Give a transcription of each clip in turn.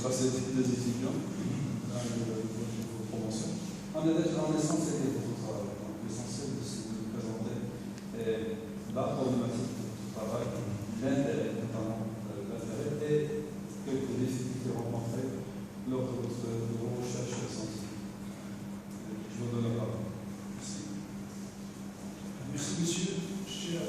passer des étudiants dans vos promotions. En essentiel de votre travail, l'essentiel de ce que vous présentez est la problématique de votre travail, l'intérêt, notamment l'intérêt, et quelques difficultés rencontrées lors de vos recherches scientifiques. Je vous donne la parole. Merci. Merci, monsieur. Cher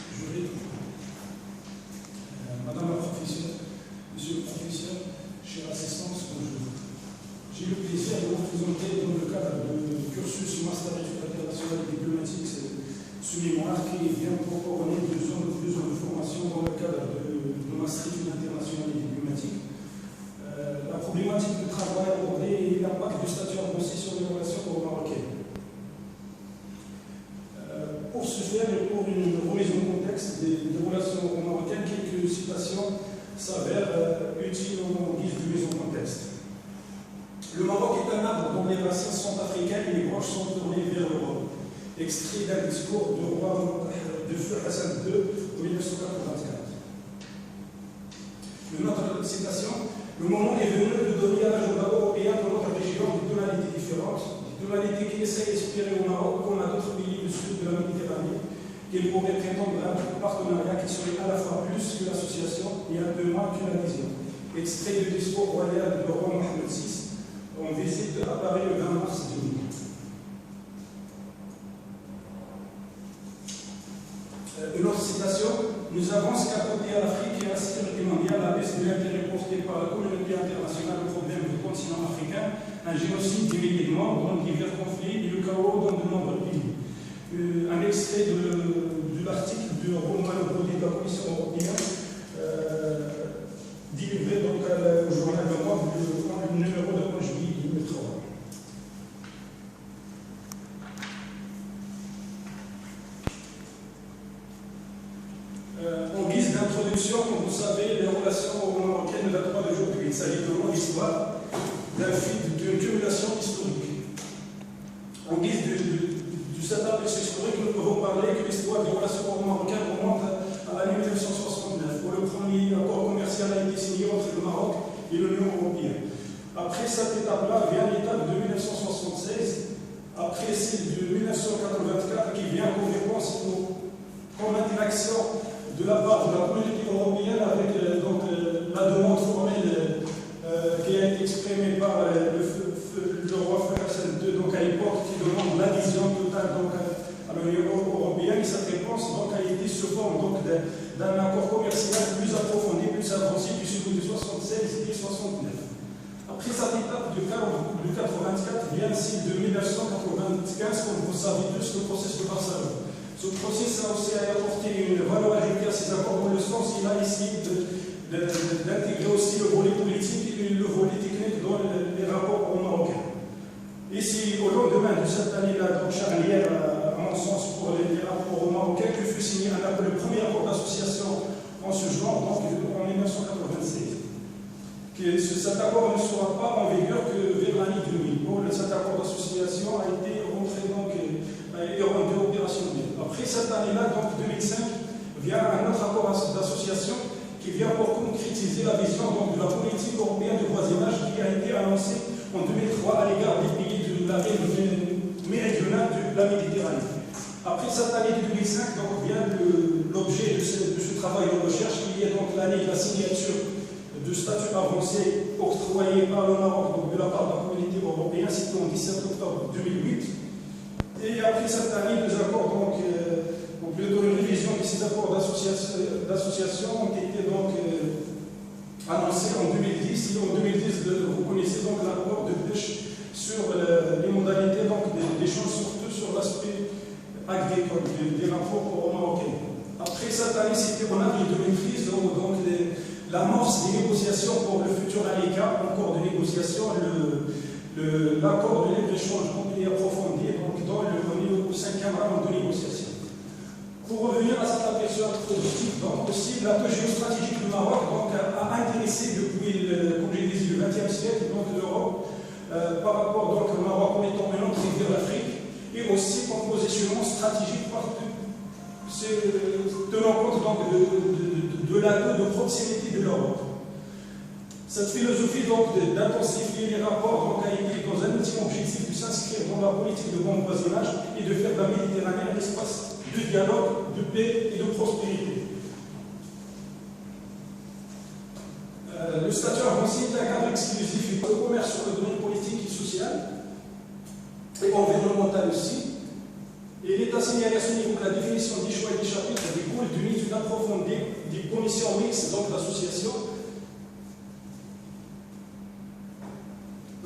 jury, madame la professeure, monsieur le professeur, chère assistance, bonjour. J'ai le plaisir de vous présenter dans le cadre du cursus Master d'études internationales et diplomatiques ce mémoire qui vient pour couronner 2 ans de formation dans le cadre de Master d'études internationales et diplomatiques. La problématique du travail abordée et l'impact du statut avancé sur les relations marocaines. Pour ce faire, et pour une remise en contexte des relations marocaines, quelques citations s'avèrent utiles en guise de mise en contexte. Le Maroc est un arbre dont les racines sont africaines et les branches sont tournées vers l'Europe. Extrait d'un discours du roi de feu Hassan II en 1984. Une autre citation: le moment est venu de donner à l'agenda européen de notre région des tonalités différentes, des tonalités qui essaient d'inspirer au Maroc comme à d'autres pays du sud de la Méditerranée, qu'il pourrait prétendre à un partenariat qui serait à la fois plus que l'association et un peu moins que l'adhésion. Extrait du discours royal du roi Mohamed VI en visite à Paris le 20 mars 2000. Une autre citation: nous avons scapé à l'Afrique et à la sécurité mondiale la baisse de l'intérêt porté par la communauté internationale au problème du continent africain, un génocide des milliers de morts dans divers conflits et le chaos dans de nombreux pays. Un extrait de l'article de Romain Brody de la Commission européenne, délivré donc au journal de Europe, le numéro de juillet 2003. En guise d'introduction, comme vous savez, les relations marocaines ne datent pas d'aujourd'hui. Il s'agit de longue histoire, d'une cumulation historique. En guise du setup historique, nous pouvons parler que l'histoire des relations marocaines remonte à l'année 1969, où le premier accord commercial a été signé entre le Maroc et l'Union européenne. Après cette étape-là vient l'étape de 1976, après celle de 1984 qui vient comme réponse comme interaction de la part de la communauté européenne avec la demande formelle qui a été exprimée par le roi Hassan II, donc à l'époque, qui demande l'adhésion totale donc, à l'Union européenne. Et cette réponse donc, a été sous forme d'un accord commercial plus approfondi, plus avancé que celui de 76 et 69. Après cette étape de 84 vient celle de 1995, comme vous savez tous, le processus de Barcelone. Ce processus a aussi apporté une valeur ajoutée à ces accords dans le sens qu'il a essayé d'intégrer aussi le volet politique et le volet technique dans les rapports marocains. Et c'est au lendemain de cette année-là, donc charnière, à mon sens, pour les rapports marocains, que fut signé le premier accord d'association en ce genre, donc en 1996. Cet accord ne sera pas en vigueur que vers l'année 2000. Bon, cet accord d'association a été rentré donc et rendu opérationnel. Après cette année-là, donc 2005, vient un autre accord d'association qui vient pour concrétiser la vision donc, de la politique européenne de voisinage qui a été annoncée en 2003 à l'égard des pays de la méridionale de la Méditerranée. Après cette année de 2005, donc, vient l'objet de ce travail de recherche qui est donc l'année de la signature de statut avancé octroyé par le Maroc donc, de la part de la communauté européenne, c'était en 17 octobre 2008. Et après cette année, les accords, donc, ou plutôt une révision de ces accords d'association ont été donc annoncés en 2010. Et en 2010, vous connaissez donc l'accord de pêche sur les modalités d'échange, surtout sur l'aspect agricole des rapports marocains. Après cette année, c'était en avril 2013, donc l'amorce des négociations pour le futur ALECA, encore de négociations, l'accord de libre-échange complet et approfondi, donc dans le 5e round de négociation. Pour revenir à cet aperçu introductif, donc aussi la géostratégique du Maroc donc, a intéressé depuis, comme j'ai dit, le XXe siècle, donc l'Europe, par rapport donc, au Maroc comme étant une entrée vers l'Afrique, et aussi comme positionnement stratégique tenant compte donc, de l'atout de proximité de l'Europe. Cette philosophie donc d'intensifier les rapports a été dans un ultime objectif de s'inscrire dans la politique de bon voisinage et de faire de la Méditerranée un espace de dialogue, de paix et de prospérité. Le statut avancé est un cadre exclusif de commerce sur le domaine politique et social et environnemental aussi. Et il est à signaler à ce niveau que la définition des choix et des chapitres découle d'une étude approfondie des commissions mixtes donc d'association.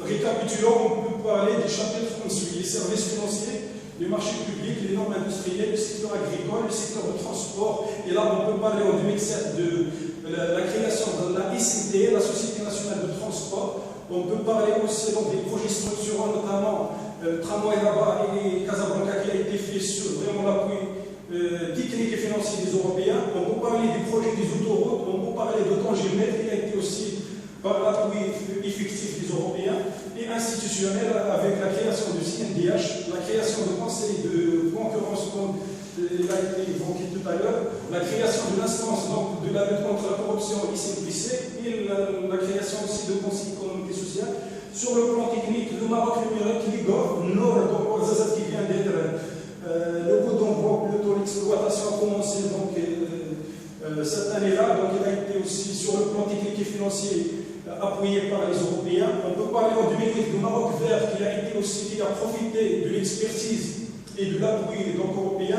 Récapitulant, on peut parler des chapitres comme suit: les services financiers, les marchés publics, les normes industrielles, le secteur agricole, le secteur de transport. Et là, on peut parler en 2007 de la création de la ICT, la Société nationale de transport. On peut parler aussi donc, des projets structurants, notamment Tramway là-bas et Casablanca, qui a été fait sur vraiment l'appui technique et financier des Européens. On peut parler du projet des autoroutes, on peut parler de Tanger-Med, qui a été aussi par l'appui effectif des Européens, et institutionnel avec la création du CNDH, la création du Conseil de concurrence, comme il a été évoqué tout à l'heure, la création de l'instance de la lutte contre la corruption ICNPC et la création aussi de Conseil économique et social. Sur le plan technique, le Maroc numérique, l'IGOR, Nord, donc Zazat qui vient d'être le coup d'envoi, plutôt l'exploitation a commencé donc, cette année-là, donc il a été aussi sur le plan technique et financier appuyé par les Européens. On peut parler en 2008 du Maroc vert qui a été aussi qui a profité de l'expertise et de l'appui donc européen.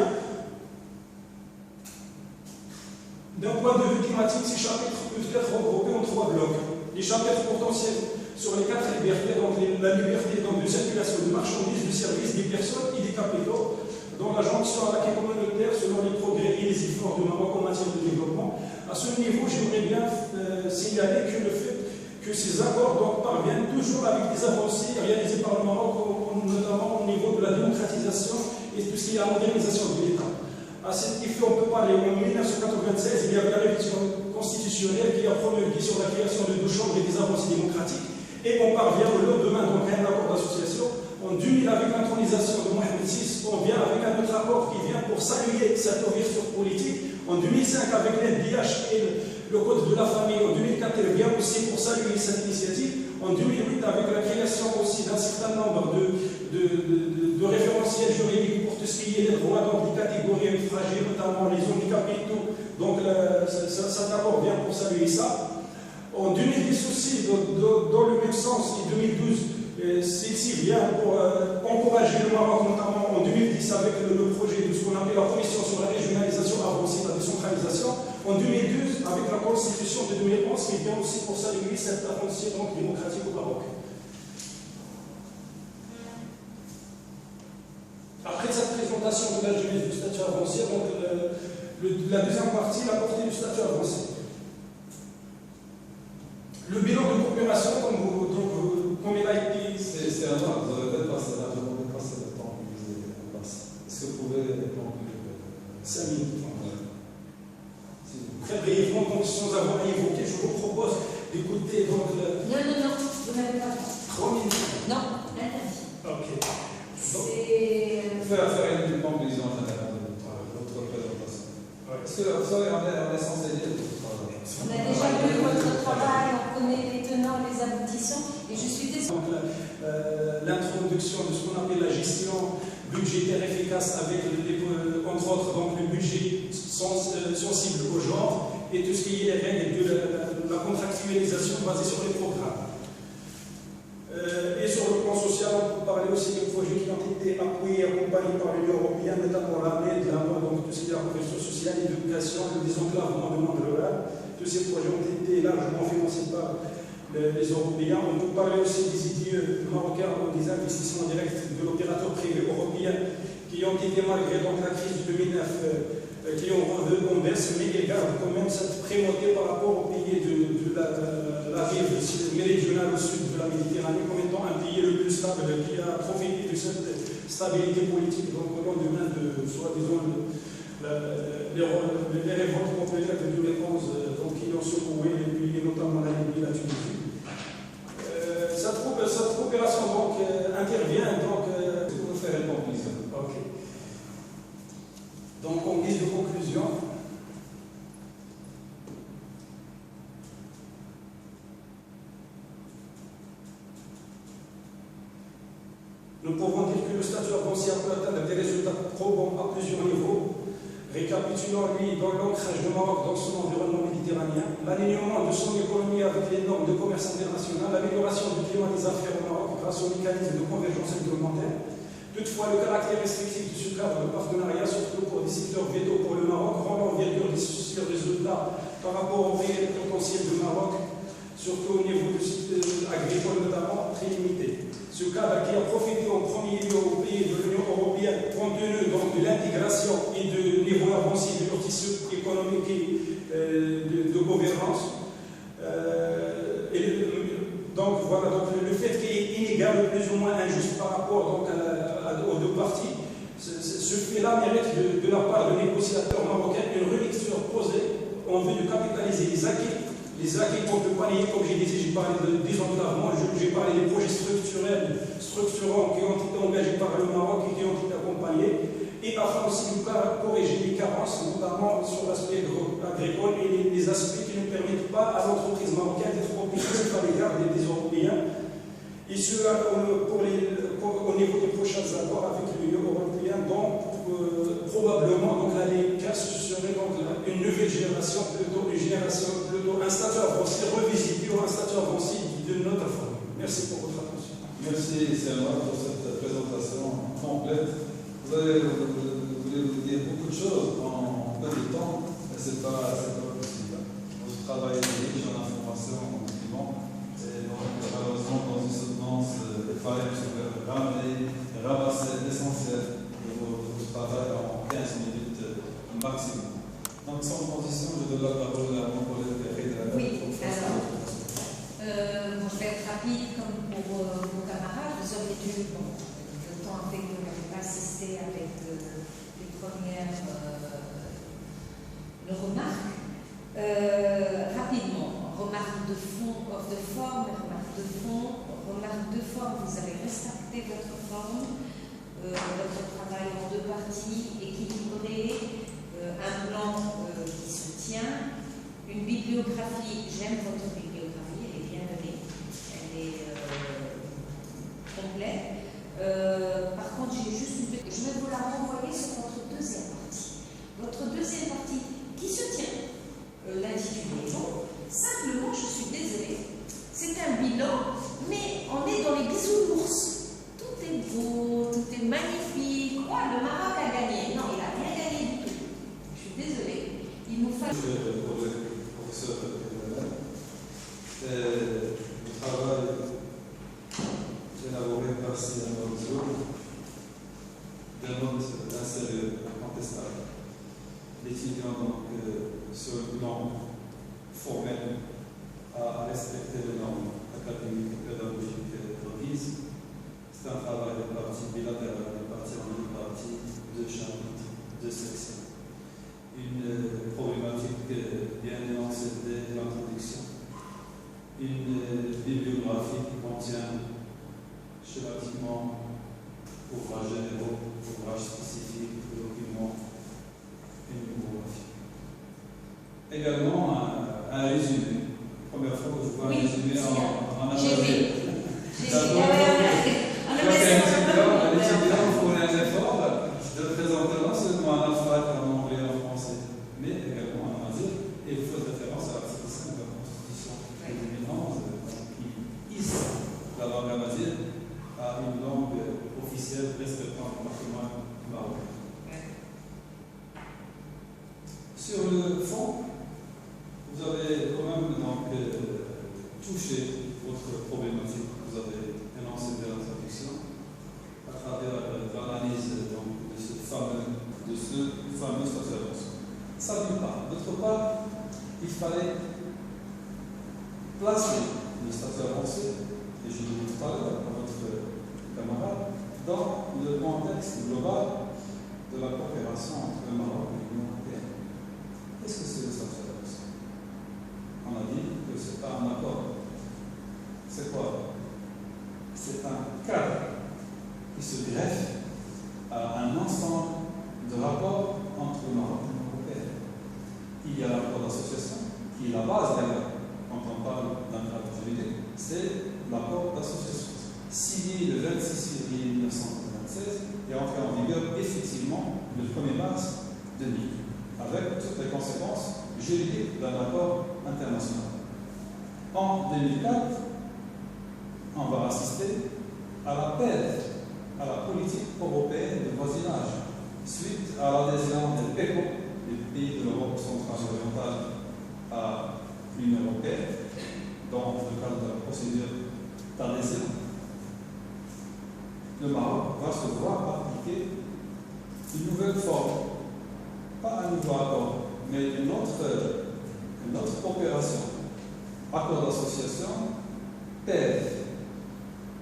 D'un point de vue climatique, ces chapitres peuvent être regroupés en 3 blocs. Les chapitres potentiels sur les 4 libertés, donc la liberté donc, de circulation de marchandises, de services, des personnes et des capitaux, dans la jonction à l'acquis communautaire selon les progrès et les efforts du Maroc en matière de développement. À ce niveau, j'aimerais bien signaler que le fait que ces accords donc, parviennent toujours avec des avancées réalisées par le Maroc, notamment au niveau de la démocratisation et de ce qui est la modernisation de l'État. À cet effet, on peut parler en 1996, il y avait la révision constitutionnelle qui a promulgué sur la création de 2 chambres et des avancées démocratiques. Et on parvient au lendemain donc, à un accord d'association. En 2000, avec l'intronisation de Mohamed VI, on vient avec un autre accord qui vient pour saluer cette ouverture politique. En 2005, avec l'NDH et le Code de la famille, en 2004, elle vient aussi pour saluer cette initiative. En 2008, avec la création aussi d'un certain nombre de référentiels juridiques pour tout ce qui est les droits donc, des catégories fragiles, notamment les handicapés et tout. Donc, cet accord vient pour saluer ça. En 2010 aussi, dans le même sens, et 2012, celle-ci vient pour encourager le Maroc, notamment en 2010 avec le projet de ce qu'on appelle la Commission sur la régionalisation avancée, la décentralisation. En 2012, avec la Constitution de 2011, qui vient aussi pour saluer cette avancée donc, démocratique au Maroc. Après cette présentation de la jeunesse du statut avancé, donc, la deuxième partie, la portée du statut avancé. Le bilan de coopération, comme il a été... C'est un an, vous avez peut-être passé largement dépassé le temps que vous avez passé. Est-ce que vous pouvez répondre 5 minutes. Très brièvement, donc, sans avoir évoqué, je vous propose d'écouter donc le... Non, vous n'avez pas. 3 minutes. Non, interdit. Ok. C'est... Faire une conclusion générale de votre présentation. Est-ce que vous savez, on est censé dire votre travail? On a déjà vu votre travail, on connaît les tenants, les aboutissants, et je suis désolée. Donc, l'introduction de ce qu'on appelle la gestion budgétaire efficace avec, entre autres, donc, le budget sensible au genre et tout ce qui est les règles de la contractualisation basée sur les programmes. Et sur le plan social, on peut parler aussi de projets qui ont été appuyés et accompagnés par l'Union européenne, notamment l'AMED, donc tout ce qui est la couverture sociale, l'éducation, le désenclavement du monde rural. Tous ces projets ont été largement financés par les Européens. On peut parler aussi des idées marocaines, des investissements directs de l'opérateur privé européen qui ont été, malgré donc, la crise de 2009, qui ont revu en baisse, mais ils gardent quand même cette primauté par rapport au pays de la rive méridionale au sud de la Méditerranée comme étant un pays le plus stable qui a profité de cette stabilité politique donc, au lendemain de, soi-disant, les révoltes populaires de 2011 donc, qui ont secoué les pays, notamment la Libye et la Tunisie. Cette coopération donc, intervient donc, pour faire une conclusion. Ok. Donc, en guise de conclusion, Nous pouvons dire que le statut avancé peut atteindre des résultats probants à plusieurs niveaux. Récapitulons, lui, dans l'ancrage du Maroc dans son environnement méditerranéen, l'alignement de son économie avec les normes de commerce international, l'amélioration du climat des affaires au Maroc grâce au mécanisme de convergence réglementaire. Toutefois, le caractère restrictif de ce cadre de partenariat, surtout pour des secteurs vétos pour le Maroc, rend l'envergure des résultats par rapport au réel potentiel du Maroc, surtout au niveau du site agricole notamment, très limité. Ce cadre qui a profité en premier lieu aux pays de l'Union européenne, compte tenu donc de l'intégration et du niveau avancé de leur tissu économique et de gouvernance. Donc voilà, donc, le fait qu'il est inégal, plus ou moins injuste par rapport donc, aux deux parties, ce fait-là mérite de la part de négociateurs marocains une relecture posée en vue de capitaliser les acquis qu'on peut pallier, comme j'ai dit, j'ai parlé de désenclavement, j'ai parlé des projets structurants qui ont été engagés par le Maroc et qui ont été accompagnés, et afin aussi de corriger les carences, notamment sur l'aspect agricole et les aspects qui ne permettent pas à l'entreprise marocaine d'être compétitive à l'égard des Européens, et ce au niveau des prochains accords avec l'Union européenne, donc probablement donc, l'année 15 serait donc une nouvelle génération, plutôt un statut avancé revisité ou un statut avancé de notre forme. Merci pour votre attention. Merci, Selma, pour cette présentation complète. Vous voulez vous dire beaucoup de choses en peu de temps, mais ce n'est pas possible. Votre travail est riche en informations, en documents, et donc malheureusement, dans une soutenance, il fallait ramener et ramasser l'essentiel de votre travail en 15 minutes maximum. Donc, sans transition, je donne la parole à mon collègue Reda. Oui, alors, je vais être rapide comme pour vos camarades. Vous aurez dû, le temps fait que vous n'avez pas assisté avec les premières remarques. Rapidement, remarques de fond, de forme, remarques de fond. Remarque de forme, vous avez respecté votre forme, votre travail en deux parties, équilibré, un plan qui se tient, une bibliographie, j'aime votre bibliographie, elle est bien donnée, elle est complète. Par contre, j'ai juste une... Je vais vous la renvoyer sur votre deuxième partie. Votre deuxième partie qui se tient, l'intitulé. Simplement, je suis désolée, c'est un bilan, mais on est dans les bisounours. Tout est beau, tout est magnifique. Le Maroc a gagné. Non, il n'a rien gagné du tout. Je suis désolée. Il nous fallait... Pour le professeur le travail élaboré par Sylvain Marzot démontre un sérieux incontestable. L'étudiant, donc, sur le plan formel, à respecter les normes académiques et pédagogiques requises. C'est un travail de partie bilatérale, de partie en deux parties, deux chapitres, deux sections. Une problématique bien énoncée dès l'introduction. Une bibliographie qui contient schématiquement ouvrages généraux, ouvrages spécifiques, documents, une bibliographie. Également un résumé. Première fois que je vois un résumé en anglais. Un étudiant fournit un effort de présenter non seulement un alphabet en anglais et en français, mais également en amazigh, et vous faites référence à l'article 5 de la Constitution de 2011, qui hisse la langue amazigh à une langue officielle respectant le patrimoine marocain. Sur le fond, vous avez quand même donc touché votre problématique que vous avez énoncée dès l'introduction à travers l'analyse de ce fameux statut avancé. Ça d'une part. D'autre part, il fallait placer le statut avancé, et je l'ai dit tout à l'heure à votre camarade, dans le contexte global de la coopération entre le Maroc et l'Union européenne. Qu'est-ce que c'est le statut avancé? On a dit que ce n'est pas un accord. C'est quoi? C'est un cadre qui se greffe à un ensemble de rapports entre le Maroc et l'Union européenne. Il y a l'accord d'association, qui est la base d'ailleurs, quand on parle d'un cadre juridique, c'est l'accord d'association. signé le 26 février 1996 et entré en vigueur effectivement le 1er mars 2000, avec toutes les conséquences juridiques d'un accord international. En 2004, on va assister à la perte à la politique européenne de voisinage suite à l'adhésion des PECO, des pays de l'Europe centrale et orientale, à l'Union européenne, dans le cadre de la procédure d'adhésion. Le Maroc va se voir appliquer une nouvelle forme, pas un nouveau accord, mais une autre coopération. Accord d'association, PEV.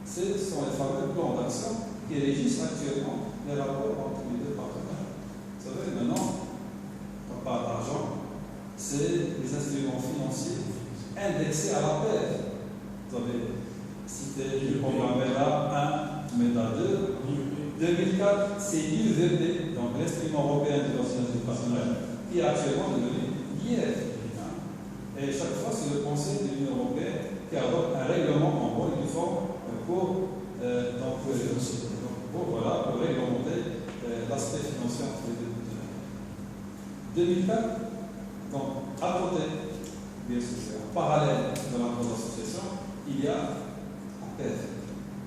Ce sont les fameux plans d'action qui régissent actuellement les rapports entre les deux partenaires. Vous savez, maintenant, on ne parle pas d'argent, c'est les instruments financiers indexés à la PEV. Vous avez cité le programme MEDA 1, MEDA 2. 2004, c'est l'UVP, donc l'instrument européen de voisinage personnel, qui est actuellement devenu l'IF. Et chaque fois, c'est le Conseil de l'Union européenne qui adopte un règlement en bonne et due forme pour réglementer l'aspect financier entre les deux partenaires. 2004, donc, à côté, bien sûr, en parallèle de l'accord d'association, il y a la PEV.